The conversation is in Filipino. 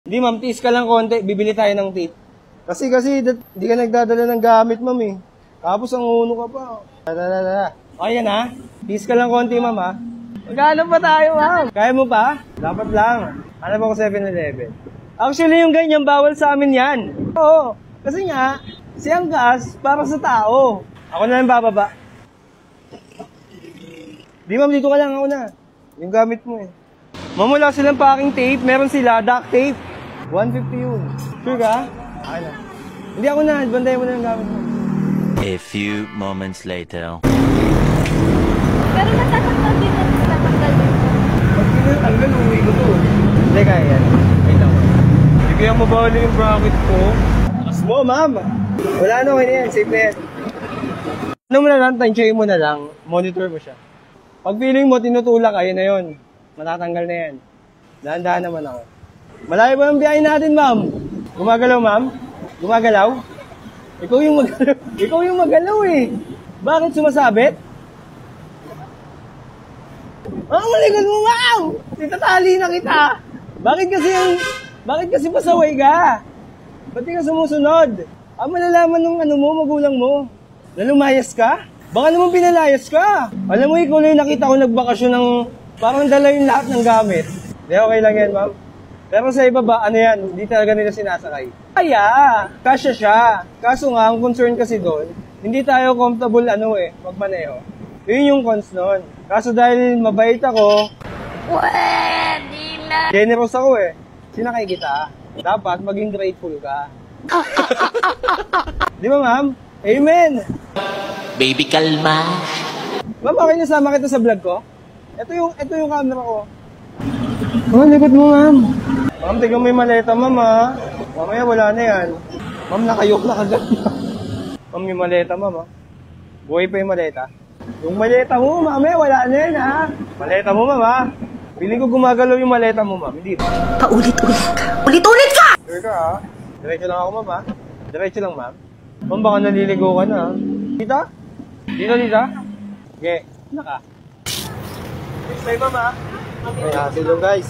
Hindi, ma'am, tiis ka lang konti. Bibili tayo ng tape. Kasi, di ka nagdadala ng gamit, ma'am, eh. Tapos, ang uno ka pa. Okay, yan, ha? Tiis ka lang konti, ma'am, ha? Maghanap pa tayo, ma'am. Kaya mo pa? Dapat lang. Hanap ako 7-Eleven. Actually, yung ganyan, bawal sa amin yan. Oo. Kasi nga, siyang gas para sa tao. Ako na lang bababa. Di, ma'am, dito ka lang. Ako na. Yung gamit mo, eh. Ma'am, wala silang packing tape. Meron sila, duct tape. 150 yun. Sure ka? Okay na. Hindi, ako na. Bandayan mo na yung gamit mo. A few moments later. Pero natatanggal din natin sa tanggal dito. Pag tinatanggal, uwi ko to. Hindi, kaya yan. Wait lang. Bigyan mo ba ulit yung bracket ko? Takas mo, ma'am. Wala na, okay na yan. Safe na yan. Ano mo na lang, tansyahin mo na lang. Monitor mo siya. Pag feeling mo, tinutulak, ayun na yun. Matatanggal na yan. Dahan-dahan naman ako. Malayo ba ang biyahe natin, ma'am? Gumagalaw, ma'am? Gumagalaw? Ikaw yung magalaw. Ikaw yung magalaw, eh. Bakit sumasabit? Malikod mo, ma'am! Titatali na kita! Bakit kasi pasaway ka? Ba't di ka sumusunod? Malalaman nung magulang mo. Na lumayas ka? Baka naman pinalayas ka. Alam mo, ikaw lang yung nakita ko nagbakasyon ng parang dala yung lahat ng gamit. Di, okay lang yan, ma'am. Pero sa iba ba, yan? Hindi talaga nila sinasakay. Kaya, kasya siya. Kaso nga, ang concern kasi doon, hindi tayo comfortable, magmaneho. Yun yung cons nun. Kaso dahil mabait ako, generous ako sinakay kita. Dapat maging grateful ka. Di ba, ma'am? Amen! Baby, kalma. Ma'am, okay nasama kita sa vlog ko? Ito yung camera ko. Likod mo, ma'am. Ma'am, tignan mo yung maleta, ma'am, ha? Mamaya wala na yan. Ma'am, nakayok na kagad. Ma'am, yung maleta, ma'am, ha? Buhay pa yung maleta. Yung maleta mo, mamaya wala na yan, ha? Maleta mo, ma'am, ha? Piling ko gumagalaw yung maleta mo, ma'am. Hindi. Paulit-ulit ka. Ulit-ulit ka! Sure ka, ha? Diretso lang ako, ma'am, ha? Diretso lang, ma'am. Ma'am, baka naliligo ka na, ha? Dito? Dito? Okay, naka. Next time, ma'am, ha? Okay, hello, guys.